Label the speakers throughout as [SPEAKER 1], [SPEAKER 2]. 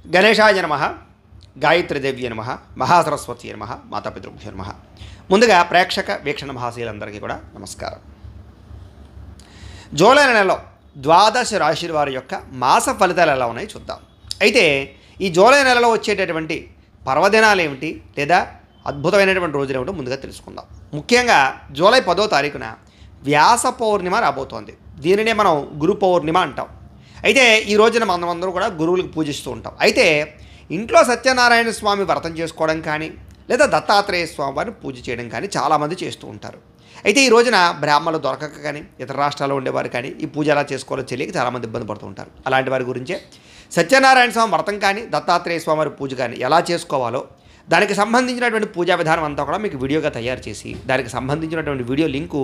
[SPEAKER 1] గణేశాయ నమః, గాయత్రీదేవ్య నమః, మహాసరస్వతి నమః, మాతాపితృభ్యో నమః. ముందుగా ప్రేక్షక వీక్షణ మహాశీలందరికీ కూడా నమస్కారం. జూలై నెలలో ద్వాదశ రాశుల వారి యొక్క మాస ఫలితాలు ఎలా ఉన్నాయో చూద్దాం. అయితే ఈ జూలై నెలలో వచ్చేటటువంటి పర్వదినాలు ఏమిటి లేదా అద్భుతమైనటువంటి రోజులు ఏమిటో ముందుగా తెలుసుకుందాం. ముఖ్యంగా జూలై 10వ తారీఖున వ్యాస పౌర్ణిమ రాబోతోంది. దీనినే మనం గురు పౌర్ణిమ అంటాం. అయితే ఈ రోజున మనమందరూ కూడా గురువులకు పూజిస్తూ ఉంటాం. అయితే ఇంట్లో సత్యనారాయణ స్వామి వ్రతం చేసుకోవడం కానీ లేదా దత్తాత్రేయ స్వామి వారిని పూజ చేయడం కానీ చాలామంది చేస్తూ ఉంటారు. అయితే ఈ రోజున బ్రాహ్మణులు దొరకక కానీ ఇతర రాష్ట్రాల్లో ఉండేవారు కానీ ఈ పూజ ఎలా చేసుకోవాలో తెలియక చాలామంది ఇబ్బంది పడుతూ ఉంటారు. అలాంటి వారి గురించే సత్యనారాయణ స్వామి వ్రతం కానీ దత్తాత్రేయ స్వామి వారి పూజ కానీ ఎలా చేసుకోవాలో దానికి సంబంధించినటువంటి పూజా విధానం అంతా కూడా మీకు వీడియోగా తయారు చేసి దానికి సంబంధించినటువంటి వీడియో లింకు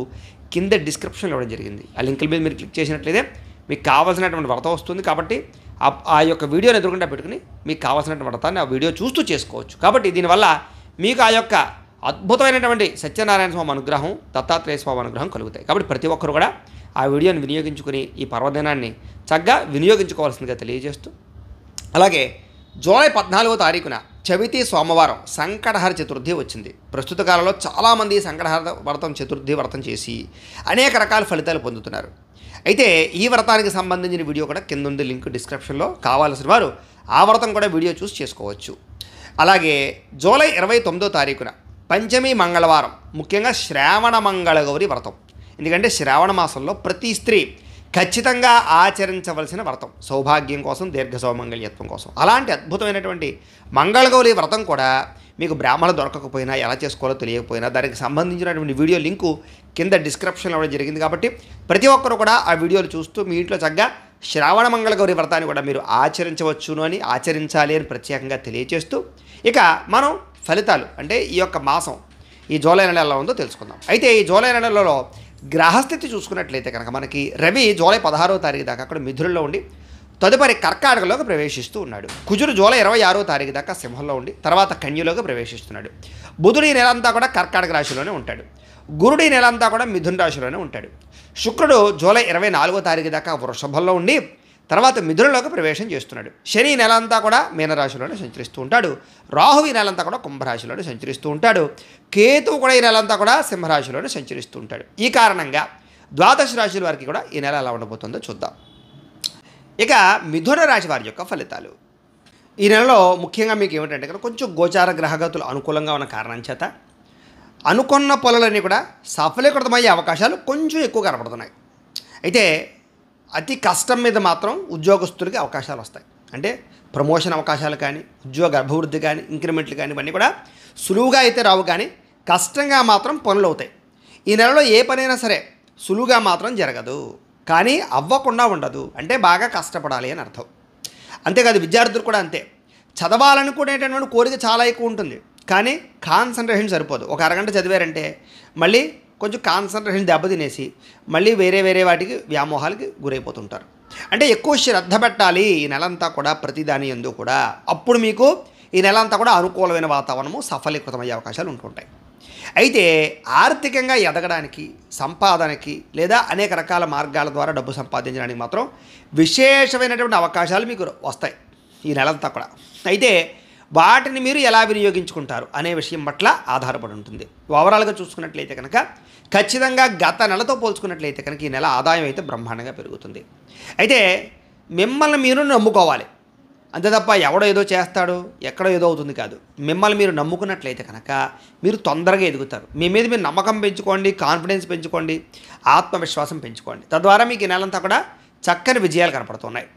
[SPEAKER 1] కింద డిస్క్రిప్షన్లో ఇవ్వడం జరిగింది. ఆ లింకుల మీద మీరు క్లిక్ చేసినట్లయితే మీకు కావాల్సినటువంటి వ్రతం వస్తుంది. కాబట్టి ఆ యొక్క వీడియోని ఎదురుకుండా పెట్టుకుని మీకు కావాల్సినటువంటి వ్రతాన్ని ఆ వీడియో చూస్తూ చేసుకోవచ్చు. కాబట్టి దీనివల్ల మీకు ఆ యొక్క అద్భుతమైనటువంటి సత్యనారాయణ స్వామి అనుగ్రహం దత్తాత్రేయ స్వామి అనుగ్రహం కలుగుతాయి. కాబట్టి ప్రతి ఒక్కరు కూడా ఆ వీడియోని వినియోగించుకుని ఈ పర్వదినాన్ని చక్కగా వినియోగించుకోవాల్సిందిగా తెలియజేస్తూ, అలాగే జూలై 14వ తారీఖున చవితి సోమవారం సంకటహర చతుర్థి వచ్చింది. ప్రస్తుత కాలంలో చాలామంది సంకటహర వ్రతం చతుర్థి వ్రతం చేసి అనేక రకాల ఫలితాలు పొందుతున్నారు. అయితే ఈ వ్రతానికి సంబంధించిన వీడియో కూడా కింద ఉంది లింక్ డిస్క్రిప్షన్లో. కావాల్సిన వారు ఆ వ్రతం కూడా వీడియో చూసి చేసుకోవచ్చు. అలాగే జూలై 29వ తారీఖున పంచమి మంగళవారం ముఖ్యంగా శ్రావణ మంగళ గౌరి వ్రతం. ఎందుకంటే శ్రావణ మాసంలో ప్రతి స్త్రీ ఖచ్చితంగా ఆచరించవలసిన వ్రతం సౌభాగ్యం కోసం దీర్ఘ సౌమంగళ్యత్వం కోసం. అలాంటి అద్భుతమైనటువంటి మంగళగౌరి వ్రతం కూడా మీకు బ్రాహ్మణులు దొరకకపోయినా ఎలా చేసుకోవాలో తెలియకపోయినా దానికి సంబంధించినటువంటి వీడియో లింకు కింద డిస్క్రిప్షన్లో ఇవ్వడం జరిగింది. కాబట్టి ప్రతి ఒక్కరు కూడా ఆ వీడియోలు చూస్తూ మీ ఇంట్లో చక్కగా శ్రావణ మంగళగౌరి వ్రతాన్ని కూడా మీరు ఆచరించవచ్చును అని ఆచరించాలి అని ప్రత్యేకంగా తెలియజేస్తూ, ఇక మనం ఫలితాలు అంటే ఈ యొక్క మాసం ఈ జూలై నెల ఎలా ఉందో తెలుసుకుందాం. అయితే ఈ జూలై నెలలో గ్రహస్థితి చూసుకున్నట్లయితే కనుక మనకి రవి జూలై 16వ తారీఖు దాకా అక్కడ మిథునంలో ఉండి తదుపరి కర్కాటకలోకి ప్రవేశిస్తూ ఉన్నాడు. కుజుడు జూలై 26వ తారీఖు దాకా సింహంలో ఉండి తర్వాత కన్యలోకి ప్రవేశిస్తున్నాడు. బుధుడు ఈ నెలంతా కూడా కర్కాటక రాశిలోనే ఉంటాడు. గురుడు ఈ నెలంతా కూడా మిథున రాశిలోనే ఉంటాడు. శుక్రుడు జూలై 24వ తారీఖు దాకా వృషభంలో ఉండి తర్వాత మిథునంలోకి ప్రవేశం చేస్తున్నాడు. శని ఈ నెలంతా కూడా మీనరాశిలోనే సంచరిస్తూ ఉంటాడు. రాహు ఈ నెలంతా కూడా కుంభరాశిలోనే సంచరిస్తూ ఉంటాడు. కేతువు కూడా ఈ నెలంతా కూడా సింహరాశిలోనే సంచరిస్తూ ఉంటాడు. ఈ కారణంగా ద్వాదశ రాశుల వారికి కూడా ఈ నెల ఎలా ఉండబోతుందో చూద్దాం. ఇక మిథున రాశి వారి యొక్క ఫలితాలు ఈ నెలలో ముఖ్యంగా మీకు ఏమిటంటే కనుక కొంచెం గోచార గ్రహగతులు అనుకూలంగా ఉన్న కారణం చేత అనుకున్న పనులన్నీ కూడా సఫలీకృతమయ్యే అవకాశాలు కొంచెం ఎక్కువ కనపడుతున్నాయి. అయితే అతి కష్టం మీద మాత్రం ఉద్యోగస్తులకి అవకాశాలు వస్తాయి. అంటే ప్రమోషన్ అవకాశాలు కానీ ఉద్యోగ అభివృద్ధి కానీ ఇంక్రిమెంట్లు కానీ ఇవన్నీ కూడా సులువుగా అయితే రావు, కానీ కష్టంగా మాత్రం పనులు అవుతాయి. ఈ నెలలో ఏ పనైనా సరే సులువుగా మాత్రం జరగదు, కానీ అవ్వకుండా ఉండదు. అంటే బాగా కష్టపడాలి అని అర్థం. అంతేకాదు విద్యార్థులు కూడా అంతే. చదవాలనుకునేటటువంటి కోరిక చాలా ఎక్కువ ఉంటుంది, కానీ కాన్సన్ట్రేషన్ సరిపోదు. ఒక అరగంట చదివారంటే మళ్ళీ కొంచెం కాన్సన్ట్రేషన్ దెబ్బతినేసి మళ్ళీ వేరే వాటికి వ్యామోహాలకి గురైపోతుంటారు. అంటే ఎక్కువ శ్రద్ధ పెట్టాలి ఈ నెలంతా కూడా ప్రతిదాని యందు కూడా. అప్పుడు మీకు ఈ నెలంతా కూడా అనుకూలమైన వాతావరణము సఫలీకృతమయ్యే అవకాశాలు ఉంటుంటాయి. అయితే ఆర్థికంగా ఎదగడానికి సంపాదనకి లేదా అనేక రకాల మార్గాల ద్వారా డబ్బు సంపాదించడానికి మాత్రం విశేషమైనటువంటి అవకాశాలు మీకు వస్తాయి ఈ నెలంతా కూడా. అయితే వాటిని మీరు ఎలా వినియోగించుకుంటారు అనే విషయం పట్ల ఆధారపడి ఉంటుంది. ఓవరాల్గా చూసుకున్నట్లయితే కనుక ఖచ్చితంగా గత నెలతో పోల్చుకున్నట్లయితే కనుక ఈ నెల ఆదాయం అయితే బ్రహ్మాండంగా పెరుగుతుంది. అయితే మిమ్మల్ని మీరు నమ్ముకోవాలి, అంతే తప్ప ఎవడో ఏదో చేస్తాడు ఎక్కడో ఏదో అవుతుంది కాదు. మిమ్మల్ని మీరు నమ్ముకున్నట్లయితే కనుక మీరు తొందరగా ఎదుగుతారు. మీ మీద మీరు నమ్మకం పెంచుకోండి, కాన్ఫిడెన్స్ పెంచుకోండి, ఆత్మవిశ్వాసం పెంచుకోండి. తద్వారా మీకు ఈ నెలంతా కూడా చక్కని విజయాలు కనపడుతున్నాయి.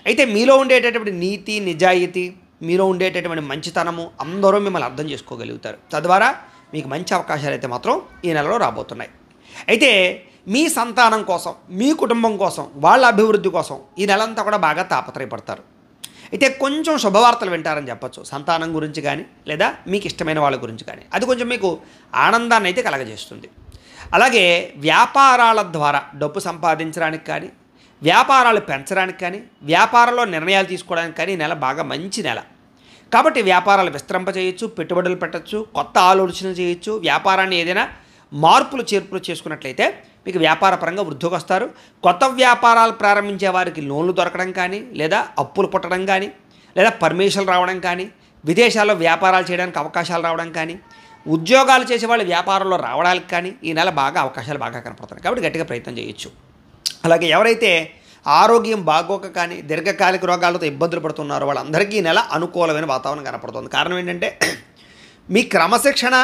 [SPEAKER 1] అయితే మీలో ఉండేటటువంటి నీతి నిజాయితీ, మీలో ఉండేటటువంటి మంచితనము అందరూ మిమ్మల్ని అర్థం చేసుకోగలుగుతారు. తద్వారా మీకు మంచి అవకాశాలు అయితే మాత్రం ఈ నెలలో రాబోతున్నాయి. అయితే మీ సంతానం కోసం మీ కుటుంబం కోసం వాళ్ళ అభివృద్ధి కోసం ఈ నెలంతా కూడా బాగా తాపత్రయపడతారు. అయితే కొంచెం శుభవార్తలు వింటారని చెప్పచ్చు. సంతానం గురించి కానీ లేదా మీకు ఇష్టమైన వాళ్ళ గురించి కానీ అది కొంచెం మీకు ఆనందాన్ని అయితే కలగజేస్తుంది. అలాగే వ్యాపారాల ద్వారా డబ్బు సంపాదించడానికి కానీ వ్యాపారాలు పెంచడానికి కానీ వ్యాపారంలో నిర్ణయాలు తీసుకోవడానికి కానీ ఈ నెల బాగా మంచి నెల. కాబట్టి వ్యాపారాలు విస్తరింపచేయచ్చు, పెట్టుబడులు పెట్టచ్చు, కొత్త ఆలోచనలు చేయొచ్చు. వ్యాపారాన్ని ఏదైనా మార్పులు చేర్పులు చేసుకున్నట్లయితే మీకు వ్యాపార పరంగా వృద్ధికి వస్తారు. కొత్త వ్యాపారాలు ప్రారంభించే వారికి లోన్లు దొరకడం కానీ లేదా అప్పులు పుట్టడం కానీ లేదా పర్మిషన్లు రావడం కానీ, విదేశాల్లో వ్యాపారాలు చేయడానికి అవకాశాలు రావడం కానీ, ఉద్యోగాలు చేసే వాళ్ళు వ్యాపారంలో రావడానికి కానీ ఈ నెల అవకాశాలు బాగా కనపడుతున్నాయి. కాబట్టి గట్టిగా ప్రయత్నం చేయొచ్చు. అలాగే ఎవరైతే ఆరోగ్యం బాగోక కానీ దీర్ఘకాలిక రోగాలతో ఇబ్బందులు పడుతున్నారో వాళ్ళందరికీ ఈ నెల అనుకూలమైన వాతావరణం కనపడుతుంది. కారణం ఏంటంటే మీ క్రమశిక్షణ,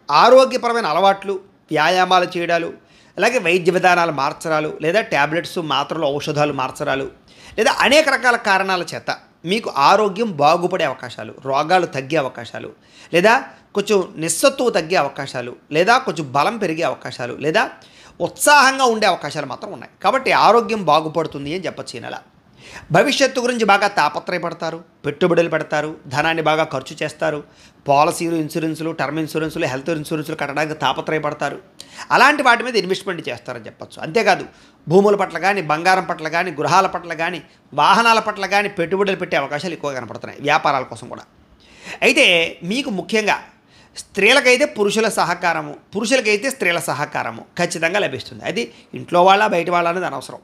[SPEAKER 1] ఆరోగ్యపరమైన అలవాట్లు, వ్యాయామాలు చేయడాలు, అలాగే వైద్య విధానాలు మార్చడాలు, లేదా ట్యాబ్లెట్స్, మాత్రలు, ఔషధాలు మార్చడాలు, లేదా అనేక రకాల కారణాల చేత మీకు ఆరోగ్యం బాగుపడే అవకాశాలు, రోగాలు తగ్గే అవకాశాలు, లేదా కొంచెం నిస్సత్తువు తగ్గే అవకాశాలు, లేదా కొంచెం బలం పెరిగే అవకాశాలు, లేదా ఉత్సాహంగా ఉండే అవకాశాలు మాత్రం ఉన్నాయి. కాబట్టి ఆరోగ్యం బాగుపడుతుంది అని చెప్పచ్చు. ఈ నెల భవిష్యత్తు గురించి బాగా తాపత్రయపడతారు, పెట్టుబడులు పెడతారు, ధనాన్ని బాగా ఖర్చు చేస్తారు, పాలసీలు, ఇన్సూరెన్సులు, టర్మ్ ఇన్సూరెన్సులు, హెల్త్ ఇన్సూరెన్సులు కట్టడానికి తాపత్రయపడతారు. అలాంటి వాటి మీద ఇన్వెస్ట్మెంట్ చేస్తారని చెప్పచ్చు. అంతేకాదు భూముల పట్ల కానీ, బంగారం పట్ల కానీ, గృహాల పట్ల కానీ, వాహనాల పట్ల కానీ పెట్టుబడులు పెట్టే అవకాశాలు ఎక్కువగా కనపడుతున్నాయి, వ్యాపారాల కోసం కూడా. అయితే మీకు ముఖ్యంగా స్త్రీలకైతే పురుషుల సహకారము, పురుషులకైతే స్త్రీల సహకారము ఖచ్చితంగా లభిస్తుంది. అది ఇంట్లో వాళ్ళ బయట వాళ్ళ అనేది అనవసరం.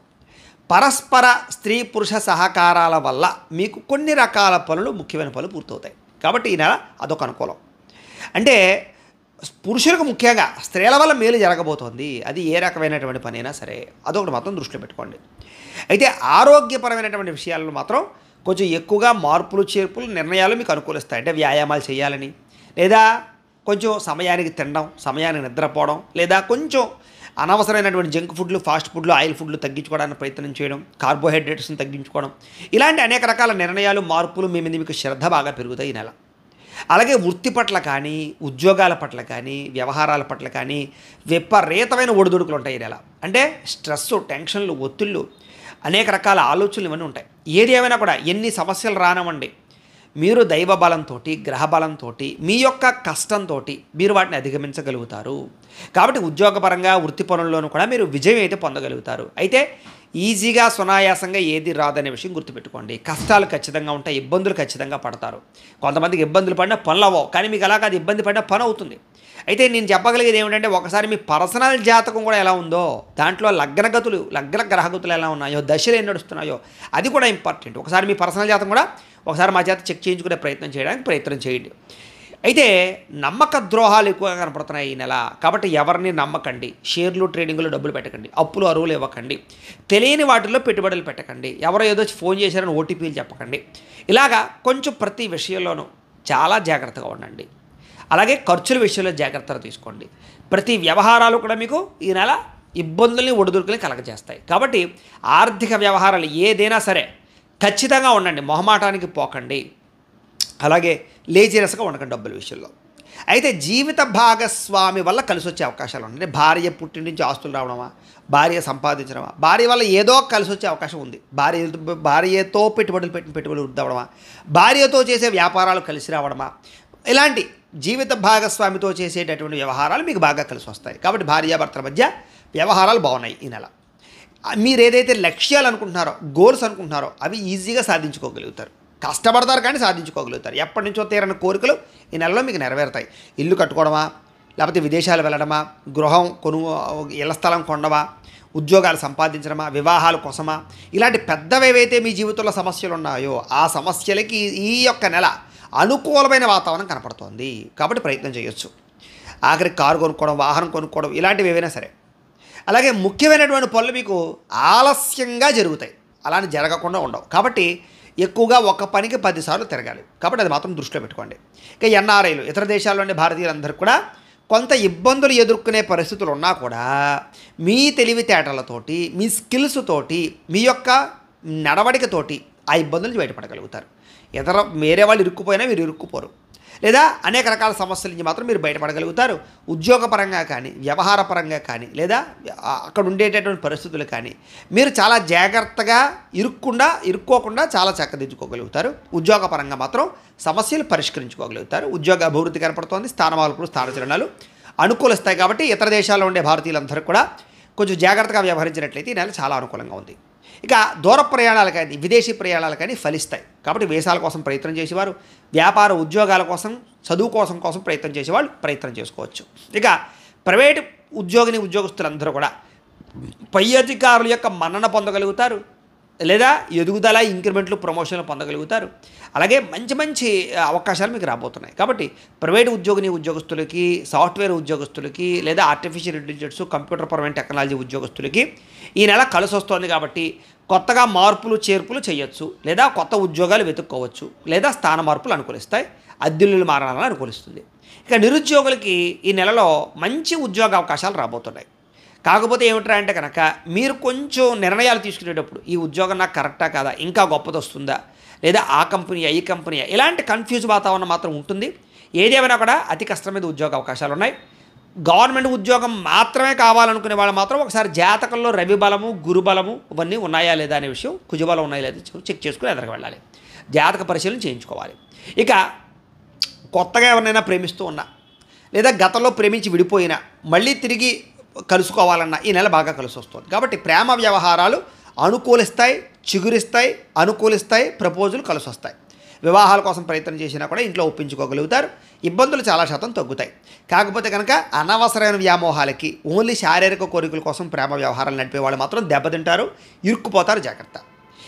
[SPEAKER 1] పరస్పర స్త్రీ పురుష సహకారాల వల్ల మీకు కొన్ని రకాల పనులు, ముఖ్యమైన పనులు పూర్తవుతాయి. కాబట్టి ఈ నెల అదొక అనుకూలం. అంటే పురుషులకు ముఖ్యంగా స్త్రీల వల్ల మేలు జరగబోతోంది. అది ఏ రకమైనటువంటి పని అయినా సరే అదొకటి మాత్రం దృష్టిలో పెట్టుకోండి. అయితే ఆరోగ్యపరమైనటువంటి విషయాలను మాత్రం కొంచెం ఎక్కువగా మార్పులు, చేర్పులు, నిర్ణయాలు మీకు అనుకూలిస్తాయి. అంటే వ్యాయామాలు చేయాలని, లేదా కొంచెం సమయానికి తినడం, సమయానికి నిద్రపోవడం, లేదా కొంచెం అనవసరమైనటువంటి జంక్ ఫుడ్లు, ఫాస్ట్ ఫుడ్లు, ఆయిల్ ఫుడ్లు తగ్గించుకోవడానికి ప్రయత్నం చేయడం, కార్బోహైడ్రేట్స్ని తగ్గించుకోవడం, ఇలాంటి అనేక రకాల నిర్ణయాలు, మార్పులు మీ మీద మీకు శ్రద్ధ బాగా పెరుగుతాయి ఈ నెల. అలాగే వృత్తి పట్ల కానీ, ఉద్యోగాల పట్ల కానీ, వ్యవహారాల పట్ల కానీ విపరీతమైన ఒడిదుడుకులు ఉంటాయి ఈ నెల. అంటే స్ట్రెస్సు, టెన్షన్లు, ఒత్తిళ్ళు, అనేక రకాల ఆలోచనలు ఇవన్నీ ఉంటాయి. ఏది ఏమైనా కూడా ఎన్ని సమస్యలు రానివ్వండి, మీరు దైవ బలంతో, గ్రహ బలంతో, మీ యొక్క కష్టంతో మీరు వాటిని అధిగమించగలుగుతారు. కాబట్టి ఉద్యోగపరంగా, వృత్తి పనుల్లోనూ కూడా మీరు విజయం అయితే పొందగలుగుతారు. అయితే ఈజీగా, సునాయాసంగా ఏది రాదనే విషయం గుర్తుపెట్టుకోండి. కష్టాలు ఖచ్చితంగా ఉంటాయి, ఇబ్బందులు ఖచ్చితంగా పడతారు. కొంతమందికి ఇబ్బందులు పడినా పనులు అవ్వవు, కానీ మీకు అలా కాదు, ఇబ్బంది పడినా పని అవుతుంది. అయితే నేను చెప్పగలిగేది ఏమిటంటే ఒకసారి మీ పర్సనల్ జాతకం కూడా ఎలా ఉందో, దాంట్లో లగ్నగతులు, లగ్న గ్రహగతులు ఎలా ఉన్నాయో, దశలు ఏం నడుస్తున్నాయో అది కూడా ఇంపార్టెంట్. ఒకసారి మీ పర్సనల్ జాతకం కూడా ఒకసారి మా చేత చెక్ చేయించుకునే ప్రయత్నం చేయండి. అయితే నమ్మక ద్రోహాలు ఎక్కువగా కనపడుతున్నాయి ఈ నెల. కాబట్టి ఎవరిని నమ్మకండి, షేర్లు, ట్రేడింగ్లో డబ్బులు పెట్టకండి, అప్పులు, అరువులు ఇవ్వకండి, తెలియని వాటిల్లో పెట్టుబడులు పెట్టకండి, ఎవరో ఏదో ఫోన్ చేశారని ఓటీపీలు చెప్పకండి. ఇలాగా కొంచెం ప్రతి విషయంలోనూ చాలా జాగ్రత్తగా ఉండండి. అలాగే ఖర్చుల విషయంలో జాగ్రత్తలు తీసుకోండి. ప్రతి వ్యవహారాలు కూడా మీకు ఈ నెల ఇబ్బందుల్ని, ఒడిదుడుకుల్ని కలగజేస్తాయి. కాబట్టి ఆర్థిక వ్యవహారాలు ఏదైనా సరే ఖచ్చితంగా ఉండండి, మొహమాటానికి పోకండి. అలాగే లేజినెస్గా ఉండకండి డబ్బుల విషయంలో. అయితే జీవిత భాగస్వామి వల్ల కలిసి వచ్చే అవకాశాలు ఉన్నాయి. భార్య పుట్టిన నుంచి ఆస్తులు రావడమా, భార్య సంపాదించడమా, భార్య వల్ల ఏదో కలిసి వచ్చే అవకాశం ఉంది. భార్యతో పెట్టుబడులు వృద్ధి అవ్వడమా, భార్యతో చేసే వ్యాపారాలు కలిసి రావడమా, ఇలాంటి జీవిత భాగస్వామితో చేసేటటువంటి వ్యవహారాలు మీకు బాగా కలిసి వస్తాయి. కాబట్టి భార్యాభర్తల మధ్య వ్యవహారాలు బాగున్నాయి ఈ నెల. మీరు ఏదైతే లక్ష్యాలు అనుకుంటున్నారో, గోల్స్ అనుకుంటున్నారో అవి ఈజీగా సాధించుకోగలుగుతారు. కష్టపడతారు కానీ సాధించుకోగలుగుతారు. ఎప్పటి నుంచో తీరని కోరికలు ఈ నెలలో మీకు నెరవేరుతాయి. ఇల్లు కట్టుకోవడమా, లేకపోతే విదేశాలు వెళ్ళడమా, గృహం ఇళ్ల స్థలం కొనడమా, ఉద్యోగాలు సంపాదించడమా, వివాహాల కోసమా, ఇలాంటి పెద్దవి ఏవైతే మీ జీవితంలో సమస్యలు ఉన్నాయో ఆ సమస్యలకి ఈ యొక్క నెల అనుకూలమైన వాతావరణం కనపడుతోంది. కాబట్టి ప్రయత్నం చేయొచ్చు. ఆఖరికి కారు కొనుక్కోవడం, వాహనం కొనుక్కోవడం, ఇలాంటివి ఏవైనా సరే. అలాగే ముఖ్యమైనటువంటి పనులు మీకు ఆలస్యంగా జరుగుతాయి, అలానే జరగకుండా ఉండవు. కాబట్టి ఎక్కువగా ఒక పనికి 10 సార్లు తిరగాలి. కాబట్టి అది మాత్రం దృష్టిలో పెట్టుకోండి. ఇక ఎన్ఆర్ఐలు, ఇతర దేశాల్లోని భారతీయులందరూ కూడా కొంత ఇబ్బందులు ఎదుర్కొనే పరిస్థితులు ఉన్నా కూడా మీ తెలివితేటలతోటి, మీ స్కిల్స్ తోటి, మీ యొక్క నడవడికతోటి ఆ ఇబ్బందుల నుంచి బయటపడగలుగుతారు. వేరే వాళ్ళు ఇరుక్కుపోయినా మీరు ఇరుక్కుపోరు. లేదా అనేక రకాల సమస్యల నుంచి మాత్రం మీరు బయటపడగలుగుతారు. ఉద్యోగపరంగా కానీ, వ్యవహారపరంగా కానీ, లేదా అక్కడ ఉండేటటువంటి పరిస్థితులు కానీ మీరు చాలా జాగ్రత్తగా ఇరుక్కోకుండా చాలా చక్కదిద్దుకోగలుగుతారు. ఉద్యోగపరంగా మాత్రం సమస్యలు పరిష్కరించుకోగలుగుతారు. ఉద్యోగ అభివృద్ధి కనపడుతోంది. స్థాన మార్పులు, స్థానచలనాలు అనుకూలిస్తాయి. కాబట్టి ఇతర దేశాల్లో ఉండే భారతీయులందరూ కూడా కొంచెం జాగ్రత్తగా వ్యవహరించినట్లయితే ఈ నెల చాలా అనుకూలంగా ఉంది. ఇక దూర ప్రయాణాలు కానీ, విదేశీ ప్రయాణాలు కానీ ఫలిస్తాయి. కాబట్టి వీసాల కోసం ప్రయత్నం చేసేవారు, వ్యాపార ఉద్యోగాల కోసం, చదువు కోసం ప్రయత్నం చేసేవాళ్ళు ప్రయత్నం చేసుకోవచ్చు. ఇక ప్రైవేటు ఉద్యోగస్తులందరూ కూడా పై అధికారుల యొక్క మన్నన పొందగలుగుతారు. లేదా ఎదుగుదల, ఇంక్రిమెంట్లు, ప్రమోషన్లు పొందగలుగుతారు. అలాగే మంచి మంచి అవకాశాలు మీకు రాబోతున్నాయి. కాబట్టి ప్రైవేట్ ఉద్యోగస్తులకి, సాఫ్ట్వేర్ ఉద్యోగస్తులకి, లేదా ఆర్టిఫిషియల్ ఇంటెలిజెన్స్, కంప్యూటర్ పరమైన టెక్నాలజీ ఉద్యోగస్తులకి ఈ నెల కలిసి వస్తోంది. కాబట్టి కొత్తగా మార్పులు చేర్పులు చేయొచ్చు, లేదా కొత్త ఉద్యోగాలు వెతుక్కోవచ్చు, లేదా స్థాన మార్పులు అనుకూలిస్తాయి, అద్దెల్లులు మారాలని అనుకూలిస్తుంది. ఇక నిరుద్యోగులకి ఈ నెలలో మంచి ఉద్యోగ అవకాశాలు రాబోతున్నాయి. కాకపోతే ఏమిట్రా అంటే కనుక మీరు కొంచెం నిర్ణయాలు తీసుకునేటప్పుడు ఈ ఉద్యోగం నాకు కరెక్టా కాదా, ఇంకా గొప్పది వస్తుందా, లేదా ఆ కంపెనీయా ఈ కంపెనీయా, ఇలాంటి కన్ఫ్యూజ్ వాతావరణం మాత్రం ఉంటుంది. ఏదేమైనా కూడా అతి కష్టం మీద ఉద్యోగ అవకాశాలు ఉన్నాయి. గవర్నమెంట్ ఉద్యోగం మాత్రమే కావాలనుకునే వాళ్ళు మాత్రం ఒకసారి జాతకంలో రవి బలము, గురు బలము ఇవన్నీ ఉన్నాయా లేదా అనే విషయం, కుజబలం ఉన్నాయా లేదా చెక్ చేసుకుని ఎదరికి వెళ్ళాలి, జాతక పరిశీలన చేయించుకోవాలి. ఇక కొత్తగా ఎవరినైనా ప్రేమిస్తూ ఉన్నా, లేదా గతంలో ప్రేమించి విడిపోయినా మళ్ళీ తిరిగి కలుసుకోవాలన్నా ఈ నెల బాగా కలిసి వస్తుంది. కాబట్టి ప్రేమ వ్యవహారాలు అనుకూలిస్తాయి, చిగురిస్తాయి, అనుకూలిస్తాయి, ప్రపోజల్ కలిసి వస్తాయి. వివాహాల కోసం ప్రయత్నం చేసినా కూడా ఇంట్లో ఒప్పించుకోగలుగుతారు. ఇబ్బందులు చాలా శాతం తగ్గుతాయి. కాకపోతే కనుక అనవసరమైన వ్యామోహాలకి, ఓన్లీ శారీరక కోరికల కోసం ప్రేమ వ్యవహారాలు నడిపే వాళ్ళు మాత్రం దెబ్బతింటారు, ఇరుక్కుపోతారు. జాగ్రత్త.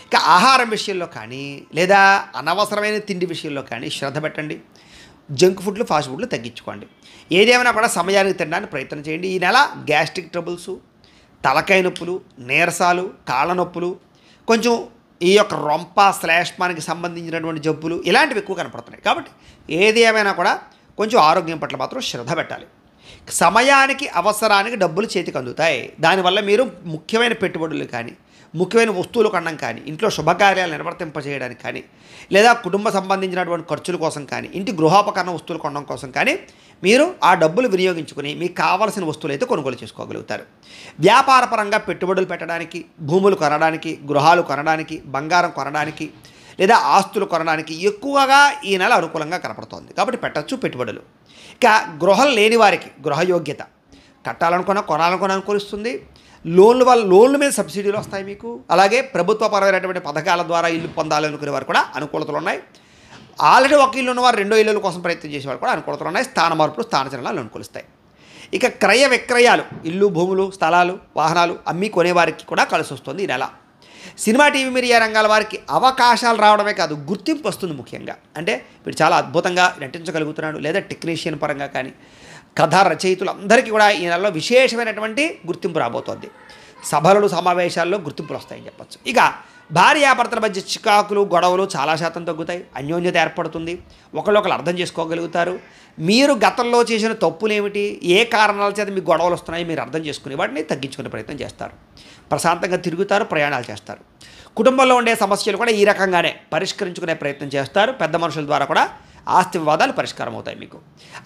[SPEAKER 1] ఇక ఆహారం విషయంలో కానీ, లేదా అనవసరమైన తిండి విషయంలో కానీ శ్రద్ధ పెట్టండి. జంక్ ఫుడ్లు, ఫాస్ట్ ఫుడ్లు తగ్గించుకోండి. ఏదేమైనా కూడా సమయానికి తినడానికి ప్రయత్నం చేయండి. ఈ నెల గ్యాస్ట్రిక్ ట్రబుల్స్, తలకాయ నొప్పులు, నీరసాలు, కాళ్ళ నొప్పులు, కొంచెం ఈ యొక్క రొంప శ్లేష్మానికి సంబంధించినటువంటి జబ్బులు ఇలాంటివి ఎక్కువ కనపడుతున్నాయి. కాబట్టి ఏది ఏమైనా కూడా కొంచెం ఆరోగ్యం పట్ల మాత్రం శ్రద్ధ పెట్టాలి. సమయానికి, అవసరానికి డబ్బులు చేతికి అందుతాయి. దానివల్ల మీరు ముఖ్యమైన పెట్టుబడులు కానీ, ముఖ్యమైన వస్తువులు కొనడం కానీ, ఇంట్లో శుభకార్యాలు నిర్వర్తింపజేయడానికి కానీ, లేదా కుటుంబ సంబంధించినటువంటి ఖర్చుల కోసం కానీ, ఇంటి గృహోపకరణ వస్తువులు కొనడం కోసం కానీ మీరు ఆ డబ్బులు వినియోగించుకుని మీకు కావాల్సిన వస్తువులు అయితే కొనుగోలు చేసుకోగలుగుతారు. వ్యాపారపరంగా పెట్టుబడులు పెట్టడానికి, భూములు కొనడానికి, గృహాలు కొనడానికి, బంగారం కొనడానికి, లేదా ఆస్తులు కొనడానికి ఎక్కువగా ఈ నెల అనుకూలంగా కనపడుతోంది. కాబట్టి పెట్టచ్చు పెట్టుబడులు. ఇక గృహం లేని వారికి గృహయోగ్యత, కట్టాలనుకున్న, కొనాలనుకున్న అనుకూలిస్తుంది. లోన్ల మీద సబ్సిడీలు వస్తాయి మీకు. అలాగే ప్రభుత్వపరమైనటువంటి పథకాల ద్వారా ఇల్లు పొందాలనుకునే వారు కూడా అనుకూలతలు ఉన్నాయి. ఆల్రెడీ ఒక ఇల్లు ఉన్నవారు రెండో ఇల్లుల కోసం ప్రయత్నం చేసేవారు కూడా అనుకూలతలు ఉన్నాయి. స్థాన మార్పులు, స్థానచలనాలు అనుకూలిస్తాయి. ఇక క్రయ విక్రయాలు, ఇల్లు, భూములు, స్థలాలు, వాహనాలు అమ్మి కొనేవారికి కూడా కలిసి వస్తుంది ఈ నెల. సినిమా, టీవీ, మీడియా రంగాల వారికి అవకాశాలు రావడమే కాదు, గుర్తింపు వస్తుంది. ముఖ్యంగా అంటే వీడు చాలా అద్భుతంగా నటించగలుగుతున్నాడు, లేదా టెక్నీషియన్ పరంగా కానీ, కథా రచయితులు అందరికీ కూడా ఈ నెలలో విశేషమైనటువంటి గుర్తింపు రాబోతోంది. సభలు, సమావేశాల్లో గుర్తింపులు వస్తాయని చెప్పచ్చు. ఇక భార్యాభర్తల మధ్య చికాకులు, గొడవలు చాలా శాతం తగ్గుతాయి. అన్యోన్యత ఏర్పడుతుంది. ఒకళ్ళొకరు అర్థం చేసుకోగలుగుతారు. మీరు గతంలో చేసిన తప్పులు ఏమిటి, ఏ కారణాల చేత మీకు గొడవలు వస్తున్నాయి మీరు అర్థం చేసుకుని వాటిని తగ్గించుకునే ప్రయత్నం చేస్తారు. ప్రశాంతంగా తిరుగుతారు, ప్రయాణాలు చేస్తారు. కుటుంబంలో ఉండే సమస్యలు కూడా ఈ రకంగానే పరిష్కరించుకునే ప్రయత్నం చేస్తారు. పెద్ద మనుషుల ద్వారా కూడా ఆస్తి వివాదాలు పరిష్కారం అవుతాయి మీకు.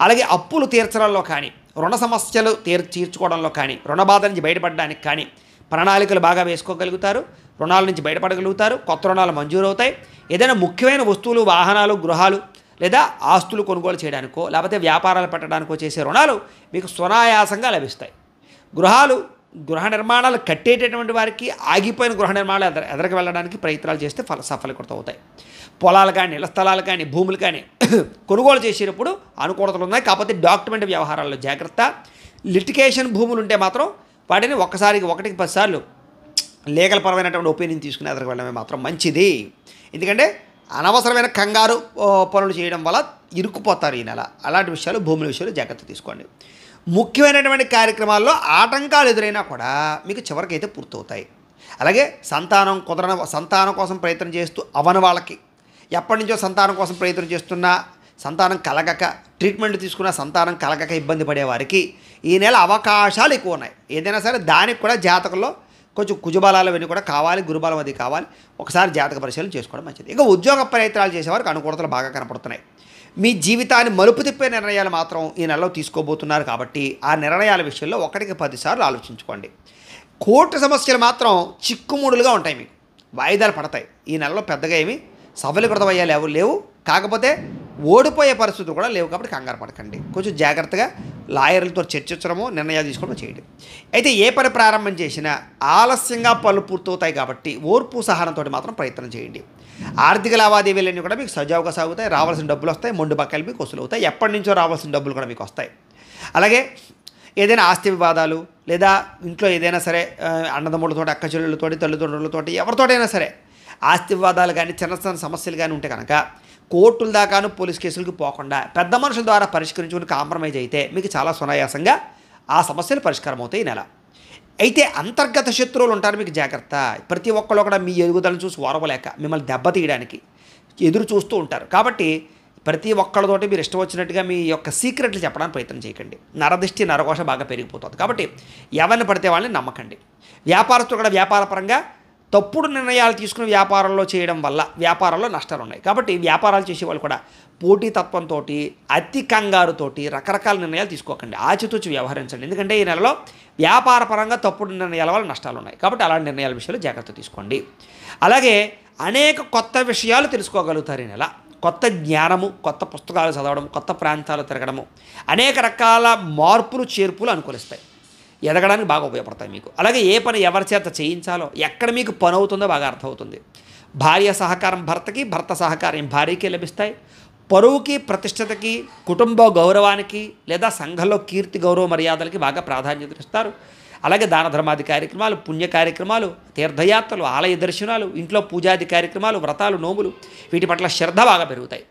[SPEAKER 1] అలాగే అప్పులు తీర్చడంలో కానీ, రుణ సమస్యలు తీర్చుకోవడంలో కానీ, రుణ బాధ నుంచి బయటపడడానికి కానీ ప్రణాళికలు బాగా వేసుకోగలుగుతారు. రుణాల నుంచి బయటపడగలుగుతారు. కొత్త రుణాలు మంజూరు అవుతాయి. ఏదైనా ముఖ్యమైన వస్తువులు, వాహనాలు, గృహాలు లేదా ఆస్తులు కొనుగోలు చేయడానికో, లేకపోతే వ్యాపారాలు పెట్టడానికో చేసే రుణాలు మీకు సునాయాసంగా లభిస్తాయి. గృహ నిర్మాణాలు కట్టేటటువంటి వారికి ఆగిపోయిన గృహ నిర్మాణాలు ఎదరికి వెళ్ళడానికి ప్రయత్నాలు చేస్తే సఫలీకృతం అవుతాయి. పొలాలు కానీ, ఇళ్ల స్థలాలు కానీ, భూములు కానీ కొనుగోలు చేసేటప్పుడు అనుకూలతలు ఉన్నాయి. కాకపోతే డాక్యుమెంట్ వ్యవహారాల్లో జాగ్రత్త. లిటికేషన్ భూములు ఉంటే మాత్రం వాటిని ఒకటికి 10 సార్లు లీగల్ పరమైనటువంటి ఒపీనియన్ తీసుకుని ఎదరికి వెళ్ళడమే మాత్రం మంచిది. ఎందుకంటే అనవసరమైన కంగారు పనులు చేయడం వల్ల ఇరుక్కుపోతారు ఈ నెల. అలాంటి విషయాలు, భూముల విషయాలు జాగ్రత్త తీసుకోండి. ముఖ్యమైనటువంటి కార్యక్రమాల్లో ఆటంకాలు ఎదురైనా కూడా మీకు చివరికైతే పూర్తవుతాయి. అలాగే సంతానం కోసం ప్రయత్నం చేస్తూ అవని వాళ్ళకి, ఎప్పటి నుంచో సంతానం కోసం ప్రయత్నం చేస్తున్నా సంతానం కలగక, ట్రీట్మెంట్ తీసుకున్న సంతానం కలగక ఇబ్బంది పడేవారికి ఈ నెల అవకాశాలు ఎక్కువ ఉన్నాయి. ఏదైనా సరే దానికి కూడా జాతకంలో కొంచెం కుజబలాలు అవన్నీ కూడా కావాలి, గురుబలం అది కావాలి. ఒకసారి జాతక పరిశీలన చేసుకోవడం మంచిది. ఇక ఉద్యోగ ప్రయత్నాలు చేసేవారికి అనుకూలతలు బాగా కనపడుతున్నాయి. మీ జీవితాన్ని మలుపు తిప్పే నిర్ణయాలు మాత్రం ఈ నెలలో తీసుకోబోతున్నారు. కాబట్టి ఆ నిర్ణయాల విషయంలో 1కి 10 సార్లు ఆలోచించుకోండి. కోర్టు సమస్యలు మాత్రం చిక్కుముడులుగా ఉంటాయి, మీకు వాయిదాలు పడతాయి. ఈ నెలలో పెద్దగా ఏమి సఫలీకృతం అయ్యాలు ఎవరు లేవు. కాకపోతే ఓడిపోయే పరిస్థితులు కూడా లేవు. కాబట్టి కంగారు పడకండి. కొంచెం జాగ్రత్తగా లాయర్లతో చర్చించడము, నిర్ణయాలు తీసుకోవడం చేయండి. అయితే ఏ పని ప్రారంభం చేసినా ఆలస్యంగా పనులు పూర్తవుతాయి. కాబట్టి ఓర్పు సహనంతో మాత్రం ప్రయత్నం చేయండి. ఆర్థిక లావాదేవీలన్నీ కూడా మీకు సజావుగా సాగుతాయి. రావాల్సిన డబ్బులు వస్తాయి. మొండు బకాయిలు మీకు వసూలు అవుతాయి. ఎప్పటి నుంచో రావాల్సిన డబ్బులు కూడా మీకు వస్తాయి. అలాగే ఏదైనా ఆస్తి వివాదాలు లేదా ఇంట్లో ఏదైనా సరే అన్నదమ్ములతోటి అక్క చెల్లెళ్ళతోటి తల్లిదండ్రులతోటి ఎవరితోటైనా సరే ఆస్తి వివాదాలు కానీ చిన్న చిన్న సమస్యలు కానీ ఉంటే కనుక కోర్టుల దాకాను పోలీస్ కేసులకు పోకుండా పెద్ద మనుషుల ద్వారా పరిష్కరించుకుని కాంప్రమైజ్ అయితే మీకు చాలా సునాయాసంగా ఆ సమస్యలు పరిష్కారం అవుతాయి ఈ నెల. అయితే అంతర్గత శత్రువులు ఉంటారు, మీకు జాగ్రత్త. ప్రతి ఒక్కళ్ళు కూడా మీ ఎదుగుదలను చూసి ఓరవలేక మిమ్మల్ని దెబ్బతీయడానికి ఎదురు చూస్తూ ఉంటారు. కాబట్టి ప్రతి ఒక్కళ్ళతోటి మీరు ఇష్టం వచ్చినట్టుగా మీ యొక్క సీక్రెట్లు చెప్పడానికి ప్రయత్నం చేయకండి. నరదిష్టి నరఘోష బాగా పెరిగిపోతుంది. కాబట్టి ఎవరిని పడితే వాళ్ళని నమ్మకండి. వ్యాపారస్తులు కూడా వ్యాపారపరంగా తప్పుడు నిర్ణయాలు తీసుకుని వ్యాపారంలో చేయడం వల్ల వ్యాపారంలో నష్టాలు ఉన్నాయి. కాబట్టి వ్యాపారాలు చేసేవాళ్ళు కూడా పోటీతత్వంతో అతి కంగారుతోటి రకరకాల నిర్ణయాలు తీసుకోకండి. ఆచితూచి వ్యవహరించండి. ఎందుకంటే ఈ నెలలో వ్యాపారపరంగా తప్పుడు నిర్ణయాల వల్ల నష్టాలు ఉన్నాయి. కాబట్టి అలాంటి నిర్ణయాల విషయంలో జాగ్రత్త తీసుకోండి. అలాగే అనేక కొత్త విషయాలు తెలుసుకోగలుగుతారు ఈ నెల. కొత్త జ్ఞానము, కొత్త పుస్తకాలు చదవడం, కొత్త ప్రాంతాలు తిరగడము, అనేక రకాల మార్పులు చేర్పులు అనుకూలిస్తాయి. ఎదగడానికి బాగా ఉపయోగపడతాయి మీకు. అలాగే ఏ పని ఎవరి చేత చేయించాలో, ఎక్కడ మీకు పని అవుతుందో బాగా అర్థమవుతుంది. భార్య సహకారం భర్తకి, భర్త సహకారం భార్యకి లభిస్తాయి. పరువుకి, ప్రతిష్టతకి, కుటుంబ గౌరవానికి లేదా సంఘంలో కీర్తి గౌరవ మర్యాదలకి బాగా ప్రాధాన్యత ఇస్తారు. అలాగే దాన ధర్మాది కార్యక్రమాలు, పుణ్య కార్యక్రమాలు, తీర్థయాత్రలు, ఆలయ దర్శనాలు, ఇంట్లో పూజాది కార్యక్రమాలు, వ్రతాలు, నోములు, వీటి పట్ల శ్రద్ధ బాగా పెరుగుతాయి.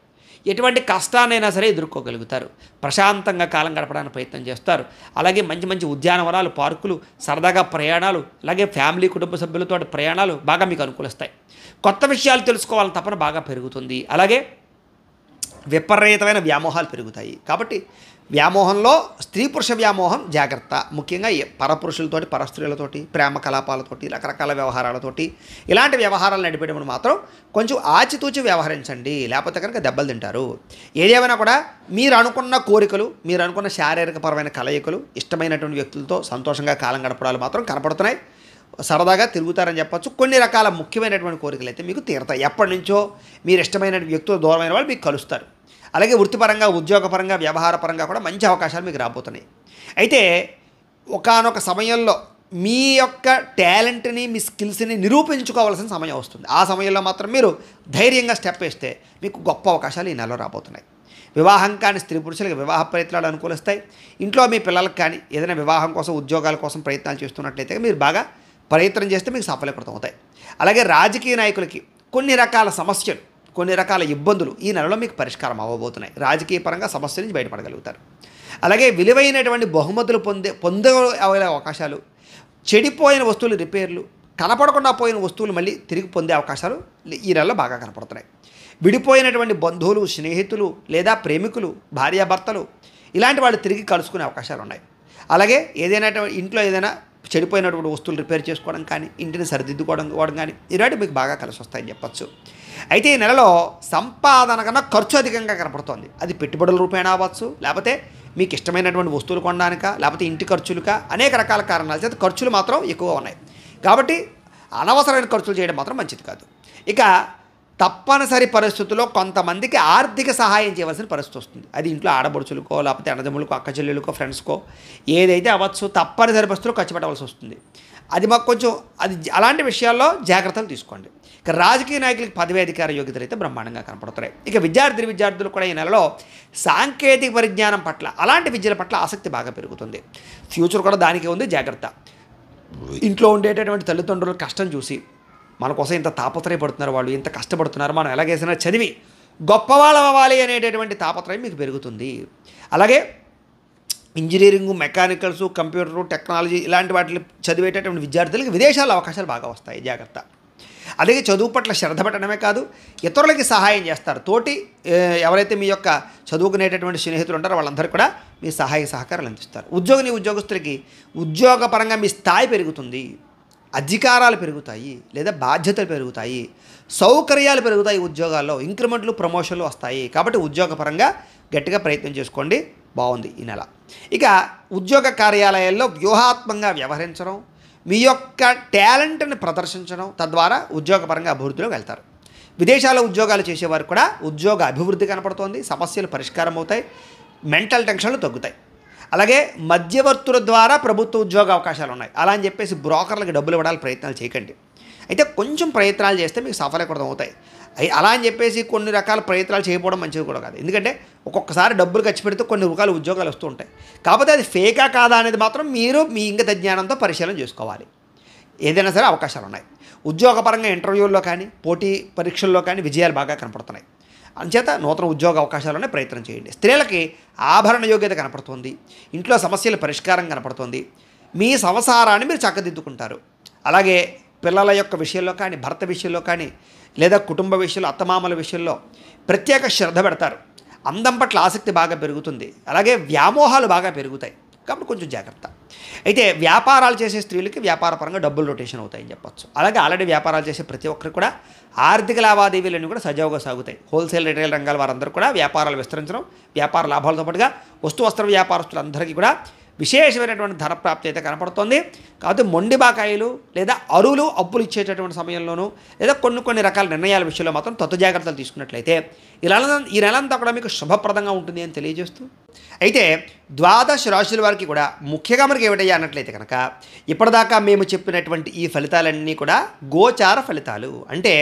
[SPEAKER 1] ఎటువంటి కష్టాన్నైనా సరే ఎదుర్కోగలుగుతారు. ప్రశాంతంగా కాలం గడపడానికి ప్రయత్నం చేస్తారు. అలాగే మంచి మంచి ఉద్యానవనాలు, పార్కులు, సరదాగా ప్రయాణాలు, అలాగే ఫ్యామిలీ కుటుంబ సభ్యులతో ప్రయాణాలు బాగా మీకు అనుకూలిస్తాయి. కొత్త విషయాలు తెలుసుకోవాలని తపన బాగా పెరుగుతుంది. అలాగే విపరీతమైన వ్యామోహాలు పెరుగుతాయి. కాబట్టి వ్యామోహంలో స్త్రీ పురుష వ్యామోహం జాగ్రత్త. ముఖ్యంగా పరపురుషులతోటి, పరస్త్రీలతోటి, ప్రేమ కలాపాలతోటి, రకరకాల వ్యవహారాలతోటి ఇలాంటి వ్యవహారాలు నడిపేటప్పుడు మాత్రం కొంచెం ఆచితూచి వ్యవహరించండి. లేకపోతే కనుక దెబ్బలు తింటారు. ఏదేమైనా కూడా మీరు అనుకున్న కోరికలు, మీరు అనుకున్న శారీరకపరమైన కలయికలు, ఇష్టమైనటువంటి వ్యక్తులతో సంతోషంగా కాలం గడపడాలు మాత్రం కనపడుతున్నాయి. సరదాగా తిరుగుతారని చెప్పచ్చు. కొన్ని రకాల ముఖ్యమైనటువంటి కోరికలు అయితే మీకు తీరుతాయి. ఎప్పటి నుంచో మీరు ఇష్టమైన వ్యక్తులు, దూరమైన వాళ్ళు మీకు కలుస్తారు. అలాగే వృత్తిపరంగా, ఉద్యోగపరంగా, వ్యవహారపరంగా కూడా మంచి అవకాశాలు మీకు రాబోతున్నాయి. అయితే ఒకానొక సమయంలో మీ యొక్క టాలెంట్ని, మీ స్కిల్స్ని నిరూపించుకోవాల్సిన సమయం వస్తుంది. ఆ సమయంలో మాత్రం మీరు ధైర్యంగా స్టెప్ వేస్తే మీకు గొప్ప అవకాశాలు ఈ నెలలో రాబోతున్నాయి. వివాహం కాని స్త్రీ పురుషులకు వివాహ ప్రయత్నాలు అనుకూలిస్తాయి. ఇంట్లో మీ పిల్లలకు కానీ ఏదైనా వివాహం కోసం, ఉద్యోగాల కోసం ప్రయత్నాలు చేస్తున్నట్లయితే మీరు బాగా ప్రయత్నం చేస్తే మీకు సఫలీకృతం అవుతాయి. అలాగే రాజకీయ నాయకులకి కొన్ని రకాల సమస్యలు, కొన్ని రకాల ఇబ్బందులు ఈ నెలలో మీకు పరిష్కారం అవ్వబోతున్నాయి. రాజకీయ పరంగా సమస్య నుంచి బయటపడగలుగుతారు. అలాగే విలువైనటువంటి బహుమతులు పొందే అవకాశాలు, చెడిపోయిన వస్తువులు రిపేర్లు, కనపడకుండా పోయిన వస్తువులు మళ్ళీ తిరిగి పొందే అవకాశాలు ఈ నెలలో బాగా కనపడుతున్నాయి. విడిపోయినటువంటి బంధువులు, స్నేహితులు లేదా ప్రేమికులు, భార్యాభర్తలు ఇలాంటి వాళ్ళు తిరిగి కలుసుకునే అవకాశాలు ఉన్నాయి. అలాగే ఏదైనా ఇంట్లో ఏదైనా చెడిపోయినటువంటి వస్తువులు రిపేర్ చేసుకోవడం కానీ, ఇంటిని సరిదిద్దుకోవడం కానీ ఇలాంటివి మీకు బాగా కలిసి వస్తాయని చెప్పచ్చు. అయితే ఈ నెలలో సంపాదన కన్నా ఖర్చు అధికంగా కనపడుతోంది. అది పెట్టుబడుల రూపేణా అవ్వచ్చు, లేకపోతే మీకు ఇష్టమైనటువంటి వస్తువులు కొనడానిక, లేకపోతే ఇంటి ఖర్చులుగా, అనేక రకాల కారణాల చేత ఖర్చులు మాత్రం ఎక్కువగా ఉన్నాయి. కాబట్టి అనవసరమైన ఖర్చులు చేయడం మాత్రం మంచిది కాదు. ఇక తప్పనిసరి పరిస్థితుల్లో కొంతమందికి ఆర్థిక సహాయం చేయవలసిన పరిస్థితి వస్తుంది. అది ఇంట్లో ఆడబడుచులకో, లేకపోతే అన్నదమ్ములకో, అక్క చెల్లెళ్ళకో, ఫ్రెండ్స్కో ఏదైతే అవ్వచ్చు, తప్పనిసరి పరిస్థితుల్లో ఖర్చు పెట్టవలసి వస్తుంది. అది మాకు కొంచెం అలాంటి విషయాల్లో జాగ్రత్తలు తీసుకోండి. ఇక రాజకీయ నాయకులకి పదవి అధికార యోగ్యతలు అయితే బ్రహ్మాండంగా కనపడుతున్నాయి. ఇక విద్యార్థులు కూడా ఈ నెలలో సాంకేతిక పరిజ్ఞానం పట్ల, అలాంటి విద్యల పట్ల ఆసక్తి బాగా పెరుగుతుంది. ఫ్యూచర్ కూడా దానికే ఉంది, జాగ్రత్త. ఇంట్లో ఉండేటటువంటి తల్లిదండ్రుల కష్టం చూసి మన కోసం ఇంత తాపత్రయపడుతున్నారు, వాళ్ళు ఇంత కష్టపడుతున్నారు, మనం ఎలాగైనా చదివి గొప్పవాళ్ళు అవ్వాలి అనేటటువంటి తాపత్రయం మీకు పెరుగుతుంది. అలాగే ఇంజనీరింగు, మెకానికల్స్, కంప్యూటరు, టెక్నాలజీ ఇలాంటి వాటిని చదివేటటువంటి విద్యార్థులకి విదేశాల అవకాశాలు బాగా వస్తాయి, జాగ్రత్త. అలాగే చదువు పట్ల శ్రద్ధ పెట్టడమే కాదు, ఇతరులకి సహాయం చేస్తారు. తోటి ఎవరైతే మీ యొక్క చదువుకునేటటువంటి స్నేహితులు ఉంటారో వాళ్ళందరూ కూడా మీ సహాయ సహకారాలు అందిస్తారు. ఉద్యోగస్తులకి ఉద్యోగపరంగా మీ స్థాయి పెరుగుతుంది, అధికారాలు పెరుగుతాయి లేదా బాధ్యతలు పెరుగుతాయి, సౌకర్యాలు పెరుగుతాయి, ఉద్యోగాల్లో ఇంక్రిమెంట్లు, ప్రమోషన్లు వస్తాయి. కాబట్టి ఉద్యోగపరంగా గట్టిగా ప్రయత్నం చేసుకోండి, బాగుంది ఈ నెల. ఇక ఉద్యోగ కార్యాలయాల్లో వ్యూహాత్మకంగా వ్యవహరించడం, మీ యొక్క టాలెంట్ని ప్రదర్శించడం, తద్వారా ఉద్యోగపరంగా అభివృద్ధిలోకి వెళ్తారు. విదేశాల్లో ఉద్యోగాలు చేసేవారు కూడా ఉద్యోగ అభివృద్ధి కనపడుతోంది, సమస్యలు పరిష్కారం అవుతాయి, మెంటల్ టెన్షన్లు తగ్గుతాయి. అలాగే మధ్యవర్తుల ద్వారా ప్రభుత్వ ఉద్యోగ అవకాశాలు ఉన్నాయి. అలా అని చెప్పేసి బ్రోకర్లకు డబ్బులు ఇవ్వడానికి ప్రయత్నాలు చేయకండి. అయితే కొంచెం ప్రయత్నాలు చేస్తే మీకు సఫలీకృతం అవుతాయి. అలా అని చెప్పేసి కొన్ని రకాల ప్రయత్నాలు చేయకపోవడం మంచిది కూడా కాదు. ఎందుకంటే ఒక్కొక్కసారి డబ్బులు ఖర్చు పెడితే కొన్ని రకాల ఉద్యోగాలు వస్తూ ఉంటాయి. కాకపోతే అది ఫేకా కాదా అనేది మాత్రం మీరు మీ ఇంగిత జ్ఞానంతో పరిశీలన చేసుకోవాలి. ఏదైనా సరే అవకాశాలు ఉన్నాయి. ఉద్యోగపరంగా ఇంటర్వ్యూల్లో కానీ పోటీ పరీక్షల్లో కానీ విజయాలు బాగా కనపడుతున్నాయి. అంచేత నూతన ఉద్యోగ అవకాశాలనే ప్రయత్నం చేయండి. స్త్రీలకి ఆభరణ యోగ్యత కనపడుతుంది. ఇంట్లో సమస్యల పరిష్కారం కనపడుతుంది. మీ సంసారాన్ని మీరు చక్కదిద్దుకుంటారు. అలాగే పిల్లల యొక్క విషయంలో కానీ, భర్త విషయంలో కానీ, లేదా కుటుంబ విషయంలో, అత్తమామల విషయంలో ప్రత్యేక శ్రద్ధ పెడతారు. అందం పట్ల ఆసక్తి బాగా పెరుగుతుంది. అలాగే వ్యామోహాలు బాగా పెరుగుతాయి. కాబట్టి కొంచెం జాగ్రత్త. అయితే వ్యాపారాలు చేసే స్త్రీలకి వ్యాపారపరంగా డబ్బులు రొటేషన్ అవుతాయని చెప్పొచ్చు. అలాగే ఆల్రెడీ వ్యాపారాలు చేసే ప్రతి ఒక్కరికి కూడా ఆర్థిక లావాదేవీలన్నీ కూడా సజావుగా సాగుతాయి. హోల్సేల్ రిటైల్ రంగాల వారందరూ కూడా వ్యాపారాలు విస్తరించడం, వ్యాపార లాభాలతో పాటుగా వస్తు వస్త్ర వ్యాపారస్తులందరికీ కూడా విశేషమైనటువంటి ధన ప్రాప్తి అయితే కనపడుతోంది. కాబట్టి మొండి బాకాయిలు లేదా అరువులు అప్పులు ఇచ్చేటటువంటి సమయంలోనూ లేదా కొన్ని రకాల నిర్ణయాల విషయంలో మాత్రం తత్వ జాగ్రత్తలు తీసుకున్నట్లయితే ఈ నెలంతా కూడా మీకు శుభప్రదంగా ఉంటుంది అని తెలియజేస్తూ, అయితే ద్వాదశ రాశుల వారికి కూడా ముఖ్యంగా మనకి ఏమిటయ్యా అన్నట్లయితే కనుక ఇప్పటిదాకా మేము చెప్పినటువంటి ఈ ఫలితాలన్నీ కూడా గోచార ఫలితాలు. అంటే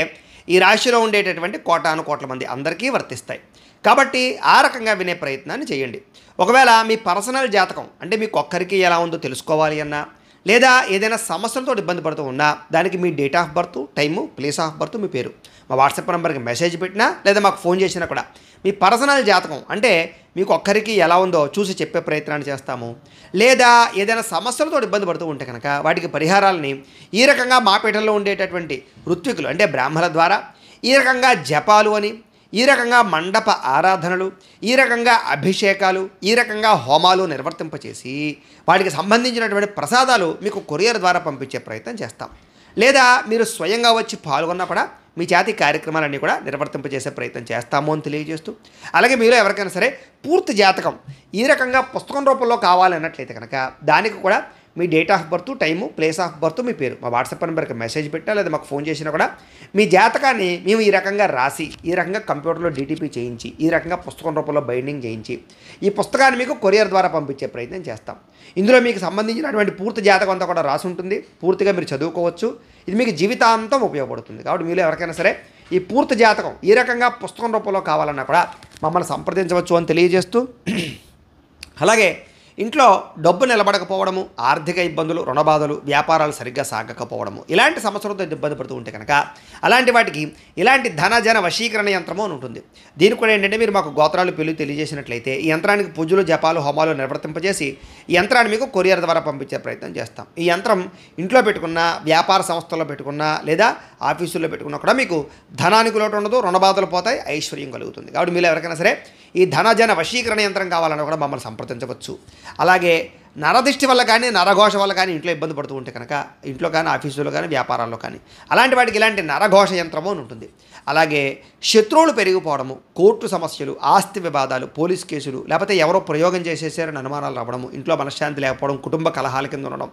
[SPEAKER 1] ఈ రాశిలో ఉండేటటువంటి కోటాను కోట్ల మంది అందరికీ వర్తిస్తాయి. కాబట్టి ఆ రకంగా వినే ప్రయత్నాన్ని చేయండి. ఒకవేళ మీ పర్సనల్ జాతకం అంటే మీకు ఒక్కరికి ఎలా ఉందో తెలుసుకోవాలి అన్నా, లేదా ఏదైనా సమస్యలతో ఇబ్బంది పడుతూ ఉన్నా దానికి మీ date of birth, time, place of birth, మీ పేరు మా వాట్సాప్ నెంబర్కి మెసేజ్ పెట్టినా లేదా మాకు ఫోన్ చేసినా కూడా మీ పర్సనల్ జాతకం అంటే మీకు ఒక్కరికి ఎలా ఉందో చూసి చెప్పే ప్రయత్నాన్ని చేస్తాము. లేదా ఏదైనా సమస్యలతో ఇబ్బంది పడుతూ ఉంటే కనుక వాటికి పరిహారాలని ఈ రకంగా మా పీఠంలో ఉండేటటువంటి ఋత్వికులు అంటే బ్రాహ్మణుల ద్వారా ఈ రకంగా జపాలు అని, ఈ రకంగా మండప ఆరాధనలు, ఈ రకంగా అభిషేకాలు, ఈ రకంగా హోమాలు నిర్వర్తింపచేసి వాటికి సంబంధించినటువంటి ప్రసాదాలు మీకు కొరియర్ ద్వారా పంపించే ప్రయత్నం చేస్తాం. లేదా మీరు స్వయంగా వచ్చి పాల్గొన్నా కూడా మీ చేతి కార్యక్రమాలన్నీ కూడా నిర్వర్తింపజేసే ప్రయత్నం చేస్తాము అని తెలియజేస్తూ, అలాగే మీలో ఎవరికైనా సరే పూర్తి జాతకం ఈ రకంగా పుస్తకం రూపంలో కావాలన్నట్లయితే కనుక దానికి కూడా మీ date of birth, time, place of birth, మీ పేరు మా వాట్సాప్ నెంబర్కి మెసేజ్ పెట్టా లేదా మాకు ఫోన్ చేసినా కూడా మీ జాతకాన్ని మేము ఈ రకంగా రాసి, ఈ రకంగా కంప్యూటర్లో డీటీపీ చేయించి, ఈ రకంగా పుస్తకం రూపంలో బైండింగ్ చేయించి ఈ పుస్తకాన్ని మీకు కొరియర్ ద్వారా పంపించే ప్రయత్నం చేస్తాం. ఇందులో మీకు సంబంధించినటువంటి పూర్తి జాతకం అంతా కూడా రాసి ఉంటుంది. పూర్తిగా మీరు చదువుకోవచ్చు. ఇది మీకు జీవితాంతం ఉపయోగపడుతుంది. కాబట్టి మీరు ఎవరికైనా సరే ఈ పూర్తి జాతకం ఈ రకంగా పుస్తకం రూపంలో కావాలన్నా కూడా మమ్మల్ని సంప్రదించవచ్చు అని తెలియజేస్తూ, అలాగే ఇంట్లో డబ్బు నిలబడకపోవడము, ఆర్థిక ఇబ్బందులు, రుణబాధలు, వ్యాపారాలు సరిగ్గా సాగకపోవడము ఇలాంటి సమస్యలతో ఇబ్బంది పడుతూ ఉంటే కనుక అలాంటి వాటికి ఇలాంటి ధన వశీకరణ యంత్రము అని ఉంటుంది. దీనికి కూడా ఏంటంటే మీరు మాకు గోత్రాలు పేర్లు తెలియజేసినట్లయితే ఈ యంత్రానికి పూజలు, జపాలు, హోమాలు నిర్వర్తింపజేసి ఈ యంత్రాన్ని మీకు కొరియర్ ద్వారా పంపించే ప్రయత్నం చేస్తాం. ఈ యంత్రం ఇంట్లో పెట్టుకున్న, వ్యాపార సంస్థల్లో పెట్టుకున్నా లేదా ఆఫీసుల్లో పెట్టుకున్నా కూడా మీకు ధనానికి లోటు ఉండదు, రుణబాధలు పోతాయి, ఐశ్వర్యం కలుగుతుంది. కాబట్టి మీరు ఎవరికైనా సరే ఈ ధన వశీకరణ యంత్రం కావాలన్నా కూడా మమ్మల్ని సంప్రదించవచ్చు. అలాగే నరదిష్టి వల్ల కానీ, నరఘోష వల్ల కానీ ఇంట్లో ఇబ్బంది పడుతూ ఉంటే కనుక ఇంట్లో కానీ, ఆఫీసులో కానీ, వ్యాపారాల్లో కానీ అలాంటి వాటికి ఇలాంటి నరఘోష యంత్రము అని ఉంటుంది. అలాగే శత్రువులు పెరిగిపోవడము, కోర్టు సమస్యలు, ఆస్తి వివాదాలు, పోలీస్ కేసులు, లేకపోతే ఎవరో ప్రయోగం చేసేసారని అనుమానాలు రావడము, ఇంట్లో మనశ్శాంతి లేకపోవడం, కుటుంబ కలహాల కింద ఉండడం,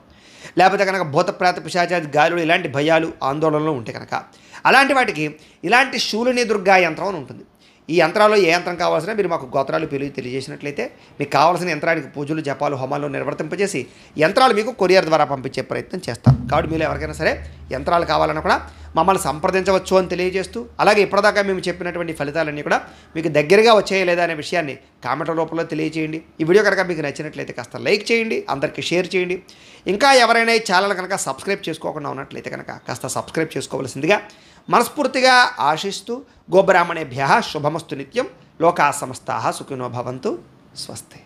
[SPEAKER 1] లేకపోతే కనుక భూతప్రేత పిశాచాది గాలులు ఇలాంటి భయాలు, ఆందోళనలు ఉంటే కనుక అలాంటి వాటికి ఇలాంటి శూలిని దుర్గా యంత్రం అని ఉంటుంది. ఈ యంత్రాల్లో ఏ యంత్రం కావాల్సిన మీరు మాకు గోత్రాలు పేర్లు తెలియజేసినట్లయితే మీకు కావాల్సిన యంత్రానికి పూజలు, జపాలు, హోమాలు నిర్వర్తింపజేసి యంత్రాలు మీకు కొరియర్ ద్వారా పంపించే ప్రయత్నం చేస్తాం. కాబట్టి మీరు ఎవరికైనా సరే యంత్రాలు కావాలన్నా కూడా మమ్మల్ని సంప్రదించవచ్చు అని తెలియజేస్తూ, అలాగే ఇప్పటిదాకా మేము చెప్పినటువంటి ఫలితాలన్నీ కూడా మీకు దగ్గరగా వచ్చాయా లేదా అనే విషయాన్ని కామెంట్ల రూపంలో తెలియజేయండి. ఈ వీడియో కనుక మీకు నచ్చినట్లయితే కాస్త లైక్ చేయండి, అందరికీ షేర్ చేయండి. ఇంకా ఎవరైనా ఈ ఛానల్ కనుక సబ్స్క్రైబ్ చేసుకోకుండా ఉన్నట్లయితే కనుక కాస్త సబ్స్క్రైబ్ చేసుకోవాల్సిందిగా మనస్ఫూర్తిగా ఆశిస్తూ, గోబ్రాహ్మణేభ్యః శుభమస్తు నిత్యం, లోకా సమస్తాః సుఖినో భవంతు, స్వస్తి.